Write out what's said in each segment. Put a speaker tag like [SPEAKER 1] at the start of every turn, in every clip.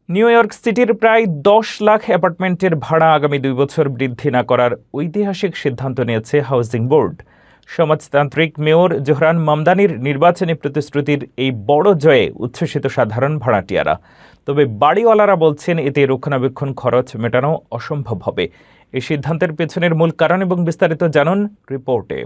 [SPEAKER 1] New York সিটির প্রায় 10 লাখ অ্যাপার্টমেন্টের ভাড়া আগামী 2 বছর বৃদ্ধি না করার ঐতিহাসিক সিদ্ধান্ত নিয়েছে হাউজিং বোর্ড। সমাজতান্ত্রিক মেয়র জোহরান মামদানির নির্বাচনী প্রতিশ্রুতির এই বড় জয়ে উচ্ছ্বসিত সাধারণ ভাড়াটিয়ারা। তবে বাড়িওয়ালারা বলছেন এতে রক্ষণাবেক্ষণ খরচ মেটানো অসম্ভব হবে। এই সিদ্ধান্তের পেছনের মূল কারণ এবং বিস্তারিত জানুন রিপোর্টে।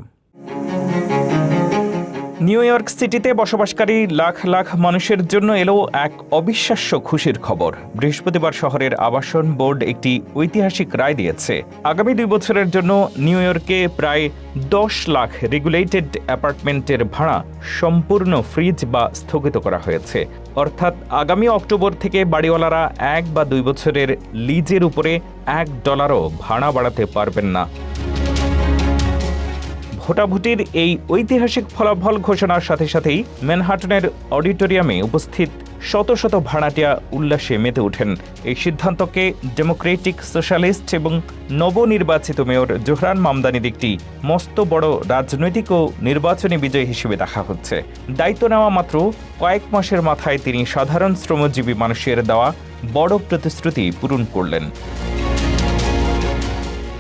[SPEAKER 1] নিউ ইয়র্ক সিটিতে বসবাসকারী লাখ লাখ মানুষের জন্য এলো এক অবিশ্বাস্য খুশির খবর। বৃহস্পতিবার শহরের আবাসন বোর্ড একটি ঐতিহাসিক রায় দিয়েছে। আগামী 2 বছরের জন্য নিউ ইয়র্কে প্রায় 10 লাখ রেগুলেটেড অ্যাপার্টমেন্টের ভাড়া সম্পূর্ণ ফ্রিজ বা স্থগিত করা হয়েছে। অর্থাৎ আগামী অক্টোবর থেকে বাড়িওয়ালারা 1 বা 2 বছরের লিজের উপরে $1ও ভাড়া বাড়াতে পারবেন না। ভোটাভুটির এই ঐতিহাসিক ফলাফল ঘোষণার সাথে সাথেই ম্যানহাটনের অডিটোরিয়ামে উপস্থিত শত শত ভাড়াটিয়া উল্লাসে মেতে ওঠেন। এই সিদ্ধান্তকে ডেমোক্রেটিক সোশ্যালিস্ট এবং নবনির্বাচিত মেয়র জোহরান মামদানির একটি মস্ত বড় রাজনৈতিক ও নির্বাচনী বিজয় হিসেবে দেখা হচ্ছে। দায়িত্ব নেওয়া মাত্র কয়েক মাসের মাথায় তিনি সাধারণ শ্রমজীবী মানুষের দেওয়া বড় প্রতিশ্রুতি পূরণ করলেন।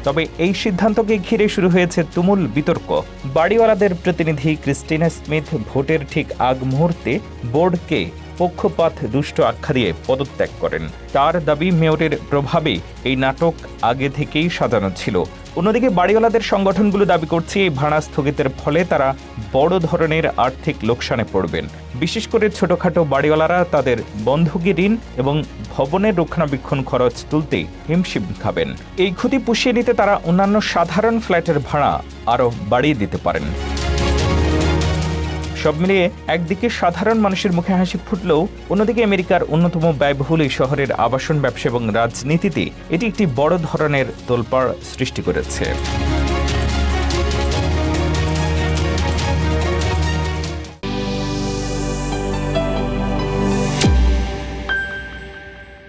[SPEAKER 1] তবে এই সিদ্ধান্তকে ঘিরে শুরু হয়েছে তুমুল বিতর্ক। বাড়িওয়ালাদের প্রতিনিধি ক্রিস্টিনা স্মিথ ভোটের ঠিক আগ মুহূর্তে বোর্ডকে পক্ষপাত দুষ্ট আখ্যা দিয়ে পদত্যাগ করেন। তার দাবি মেয়রের প্রভাবে এই নাটক আগে থেকেই সাজানো ছিল। অন্যদিকে বাড়িওয়ালাদের সংগঠনগুলো দাবি করছে এই ভাড়া স্থগিতের ফলে তারা বড় ধরনের আর্থিক লোকসানে পড়বেন। বিশেষ করে ছোটখাটো বাড়িওয়ালারা তাদের বন্ধকি ঋণ এবং ভবনের রক্ষণাবেক্ষণ খরচ তুলতে হিমশিম খাবেন। এই ক্ষতি পুষিয়ে নিতে তারা অন্যান্য সাধারণ ফ্ল্যাটের ভাড়া আরও বাড়িয়ে দিতে পারেন। সব মিলিয়ে একদিকে সাধারণ মানুষের মুখে হাসি ফুটলেও অন্যদিকে আমেরিকার অন্যতম ব্যয়বহুল এই শহরের আবাসন ব্যবসা এবং রাজনীতিতে এটি একটি বড় ধরনের তোলপাড় সৃষ্টি করেছে।